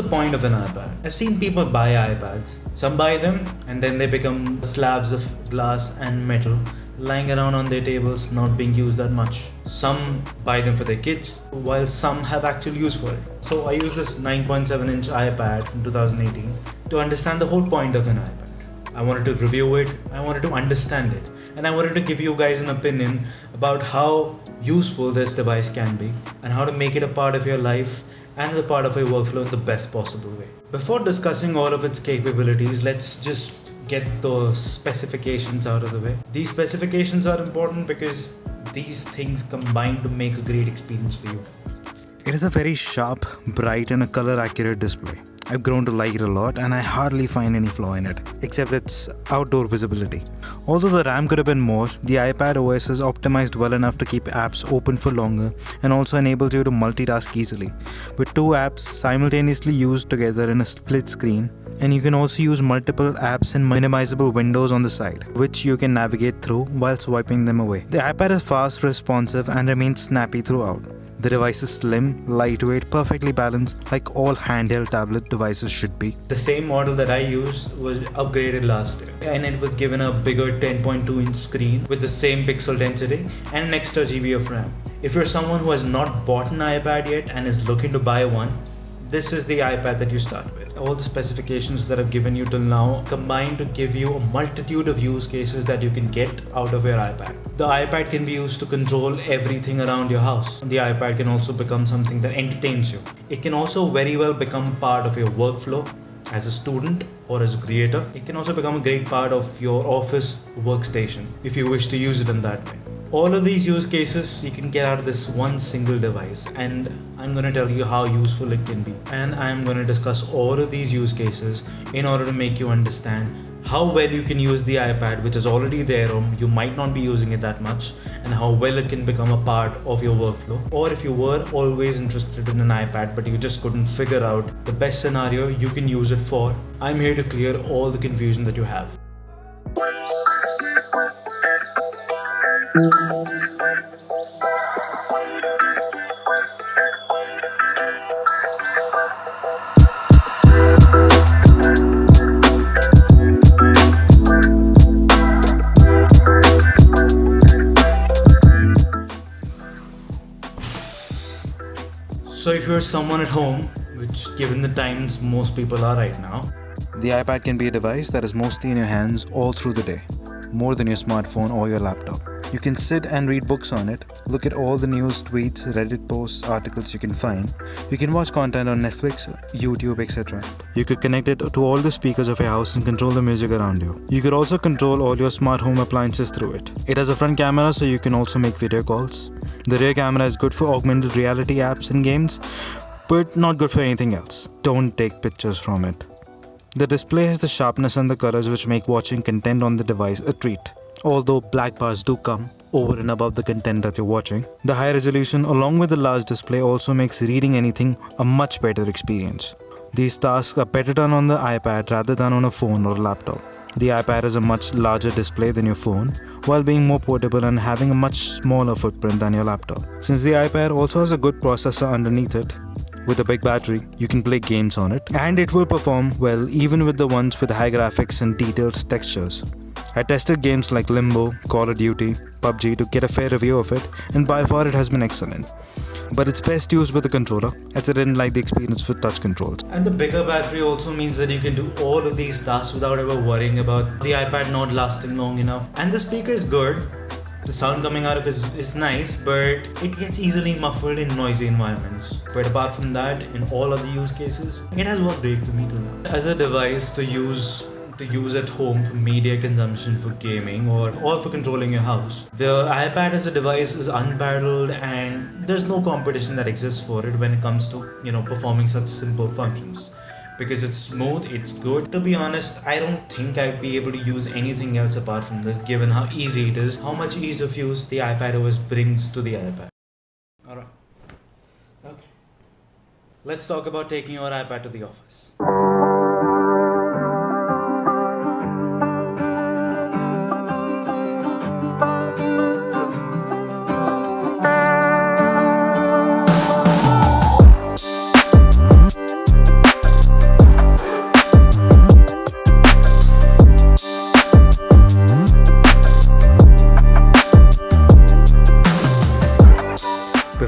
point of an iPad? I've seen people buy iPads. Some buy them and then they become slabs of glass and metal lying around on their tables, not being used that much. Some buy them for their kids, while some have actual use for it. So I use this 9.7-inch iPad from 2018 to understand the whole point of an iPad. I wanted to review it, I wanted to understand it, and I wanted to give you guys an opinion about how useful this device can be and how to make it a part of your life and a part of your workflow in the best possible way. Before discussing all of its capabilities, let's just get the specifications out of the way. These specifications are important because these things combine to make a great experience for you. It is a very sharp, bright and a color accurate display. I've grown to like it a lot and I hardly find any flaw in it, except its outdoor visibility. Although the RAM could have been more, the iPad OS is optimized well enough to keep apps open for longer and also enables you to multitask easily, with two apps simultaneously used together in a split screen, and you can also use multiple apps in minimizable windows on the side, which you can navigate through while swiping them away. The iPad is fast, responsive and remains snappy throughout. The device is slim, lightweight, perfectly balanced, like all handheld tablet devices should be. The same model that I used was upgraded last year, and it was given a bigger 10.2-inch screen with the same pixel density and an extra GB of RAM. If you're someone who has not bought an iPad yet and is looking to buy one, this is the iPad that you start with. All the specifications that I've given you till now combine to give you a multitude of use cases that you can get out of your iPad. The iPad can be used to control everything around your house. The iPad can also become something that entertains you. It can also very well become part of your workflow as a student or as a creator. It can also become a great part of your office workstation if you wish to use it in that way. All of these use cases you can get out of this one single device, and I'm going to tell you how useful it can be, and I'm going to discuss all of these use cases in order to make you understand how well you can use the iPad, which is already there or you might not be using it that much, and how well it can become a part of your workflow. Or if you were always interested in an iPad but you just couldn't figure out the best scenario you can use it for, I'm here to clear all the confusion that you have. So if you're someone at home, which given the times most people are right now, the iPad can be a device that is mostly in your hands all through the day, more than your smartphone or your laptop. You can sit and read books on it, look at all the news, tweets, Reddit posts, articles you can find. You can watch content on Netflix, YouTube, etc. You could connect it to all the speakers of your house and control the music around you. You could also control all your smart home appliances through it. It has a front camera so you can also make video calls. The rear camera is good for augmented reality apps and games, but not good for anything else. Don't take pictures from it. The display has the sharpness and the colors which make watching content on the device a treat. Although black bars do come over and above the content that you're watching, the high resolution along with the large display also makes reading anything a much better experience. These tasks are better done on the iPad rather than on a phone or laptop. The iPad is a much larger display than your phone, while being more portable and having a much smaller footprint than your laptop. Since the iPad also has a good processor underneath it, with a big battery, you can play games on it, and it will perform well even with the ones with high graphics and detailed textures. I tested games like Limbo, Call of Duty, PUBG to get a fair review of it, and by far it has been excellent. But it's best used with a controller, as I didn't like the experience with touch controls. And the bigger battery also means that you can do all of these tasks without ever worrying about the iPad not lasting long enough. And the speaker is good. The sound coming out of it is nice, but it gets easily muffled in noisy environments. But apart from that, in all other use cases, it has worked great for me till now. As a device to use at home for media consumption, for gaming or for controlling your house, the iPad as a device is unparalleled, and there's no competition that exists for it when it comes to performing such simple functions. Because it's smooth, it's good. To be honest, I don't think I'd be able to use anything else apart from this, given how easy it is, how much ease of use the iPad OS brings to the iPad. Alright. Okay. Let's talk about taking your iPad to the office.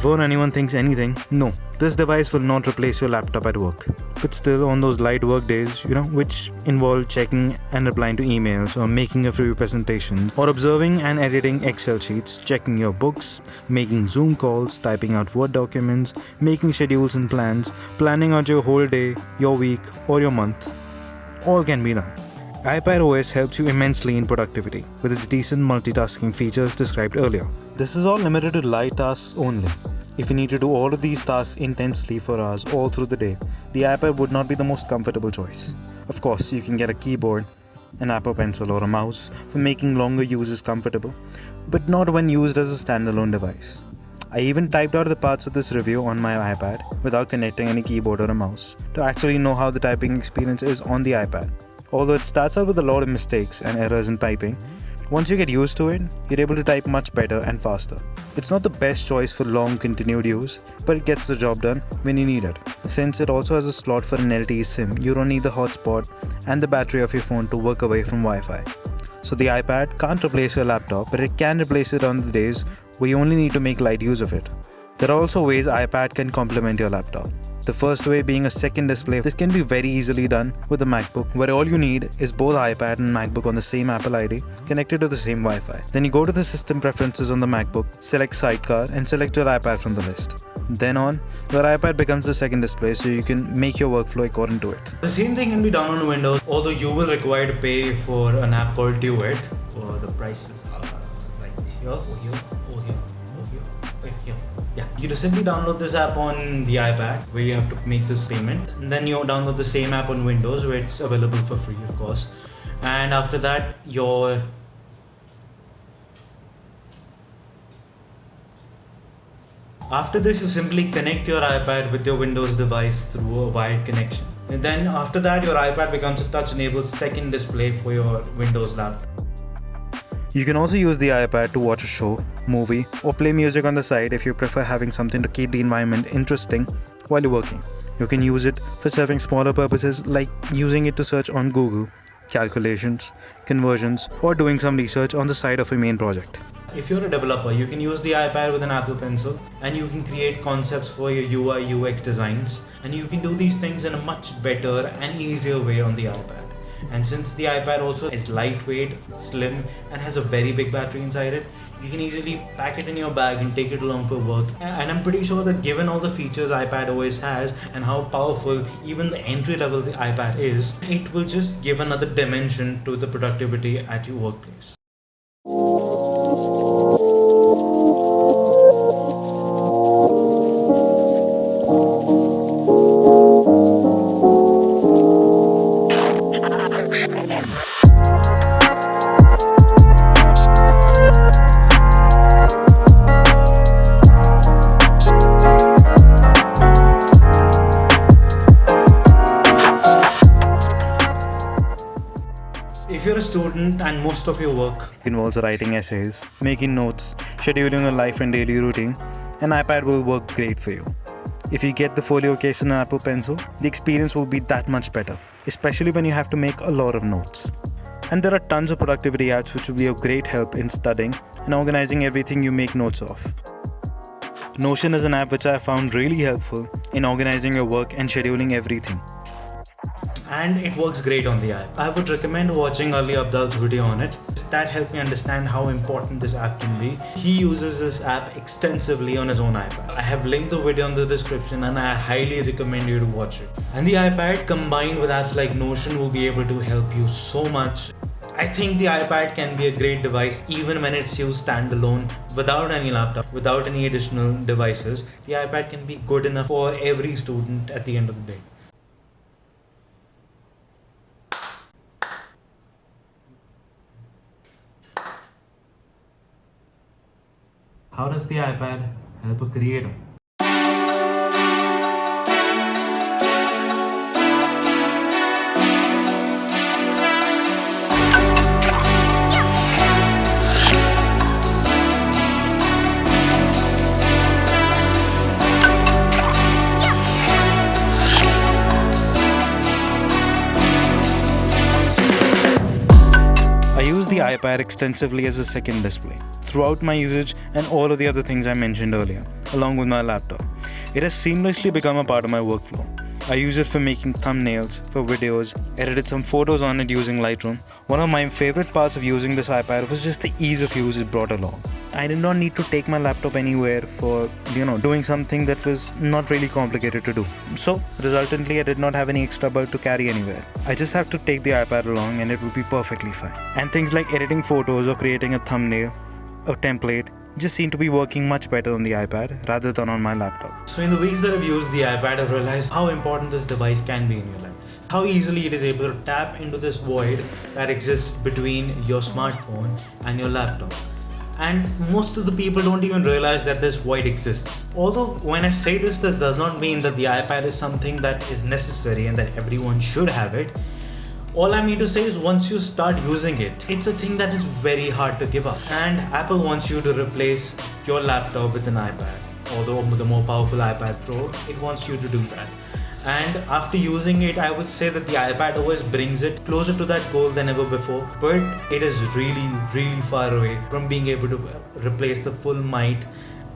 before anyone thinks anything, no, this device will not replace your laptop at work. But still, on those light work days, which involve checking and replying to emails, or making a few presentations, or observing and editing Excel sheets, checking your books, making Zoom calls, typing out Word documents, making schedules and plans, planning out your whole day, your week, or your month, all can be done. iPad OS helps you immensely in productivity with its decent multitasking features described earlier. This is all limited to light tasks only. If you need to do all of these tasks intensely for hours all through the day, the iPad would not be the most comfortable choice. Of course, you can get a keyboard, an Apple Pencil, or a mouse for making longer uses comfortable, but not when used as a standalone device. I even typed out the parts of this review on my iPad without connecting any keyboard or a mouse to actually know how the typing experience is on the iPad. Although it starts out with a lot of mistakes and errors in typing, once you get used to it, you're able to type much better and faster. It's not the best choice for long continued use, but it gets the job done when you need it. Since it also has a slot for an LTE SIM, you don't need the hotspot and the battery of your phone to work away from Wi-Fi. So the iPad can't replace your laptop, but it can replace it on the days where you only need to make light use of it. There are also ways iPad can complement your laptop. The first way being a second display. This can be very easily done with a MacBook, where all you need is both iPad and MacBook on the same Apple ID connected to the same Wi-Fi. Then you go to the system preferences on the MacBook, select Sidecar and select your iPad from the list. Then on, your iPad becomes the second display, so you can make your workflow according to it. The same thing can be done on Windows, although you will require to pay for an app called Duet. The prices are right here, or here, or here, or here, right here. Yeah, you just simply download this app on the iPad where you have to make this payment, and then you download the same app on Windows where it's available for free, of course. And after that, After this, you simply connect your iPad with your Windows device through a wired connection. And then after that, your iPad becomes a touch-enabled second display for your Windows laptop. You can also use the iPad to watch a show, movie, or play music on the side if you prefer having something to keep the environment interesting while you're working. You can use it for serving smaller purposes like using it to search on Google, calculations, conversions, or doing some research on the side of your main project. If you're a developer, you can use the iPad with an Apple Pencil and you can create concepts for your UI UX designs, and you can do these things in a much better and easier way on the iPad. And since the iPad also is lightweight, slim, and has a very big battery inside it, you can easily pack it in your bag and take it along for work. And I'm pretty sure that given all the features iPad OS has and how powerful even the entry level the iPad is, it will just give another dimension to the productivity at your workplace. If you're a student and most of your work involves writing essays, making notes, scheduling your life and daily routine, an iPad will work great for you. If you get the folio case and an Apple Pencil, the experience will be that much better, especially when you have to make a lot of notes. And there are tons of productivity apps which will be of great help in studying and organizing everything you make notes of. Notion is an app which I have found really helpful in organizing your work and scheduling everything. And it works great on the iPad. I would recommend watching Ali Abdal's video on it. That helped me understand how important this app can be. He uses this app extensively on his own iPad. I have linked the video in the description and I highly recommend you to watch it. And the iPad combined with apps like Notion will be able to help you so much. I think the iPad can be a great device even when it's used standalone without any laptop, without any additional devices. The iPad can be good enough for every student at the end of the day. How does the iPad help a creator? I use the iPad extensively as a second display throughout my usage and all of the other things I mentioned earlier, along with my laptop. It has seamlessly become a part of my workflow. I use it for making thumbnails, for videos, edited some photos on it using Lightroom. One of my favorite parts of using this iPad was just the ease of use it brought along. I did not need to take my laptop anywhere for, doing something that was not really complicated to do. So, resultantly, I did not have any extra bulk to carry anywhere. I just have to take the iPad along and it would be perfectly fine. And things like editing photos or creating a thumbnail, a template, just seem to be working much better on the iPad rather than on my laptop. So in the weeks that I've used the iPad, I've realized how important this device can be in your life. How easily it is able to tap into this void that exists between your smartphone and your laptop. And most of the people don't even realize that this void exists. Although when I say this does not mean that the iPad is something that is necessary and that everyone should have it. All I mean to say is once you start using it, it's a thing that is very hard to give up. And Apple wants you to replace your laptop with an iPad. Although the more powerful iPad Pro, it wants you to do that. And after using it, I would say that the iPad OS brings it closer to that goal than ever before. But it is really, really far away from being able to replace the full might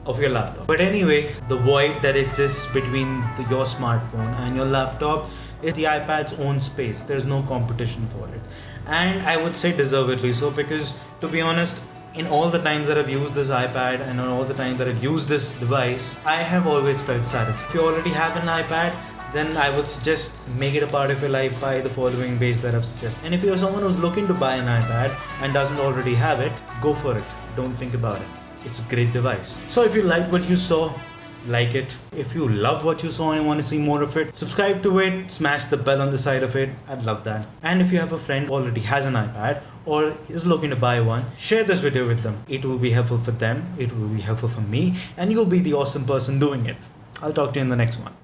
of your laptop. But anyway, the void that exists between your smartphone and your laptop is the iPad's own space. There's no competition for it. And I would say deservedly so, because to be honest, in all the times that I've used this iPad and in all the times that I've used this device, I have always felt satisfied. If you already have an iPad, then I would suggest make it a part of your life by the following ways that I've suggested. And if you're someone who's looking to buy an iPad and doesn't already have it, go for it. Don't think about it. It's a great device. So if you liked what you saw, like it. If you love what you saw and you want to see more of it, subscribe to it, smash the bell on the side of it. I'd love that. And if you have a friend who already has an iPad or is looking to buy one, share this video with them. It will be helpful for them, it will be helpful for me, and you'll be the awesome person doing it. I'll talk to you in the next one.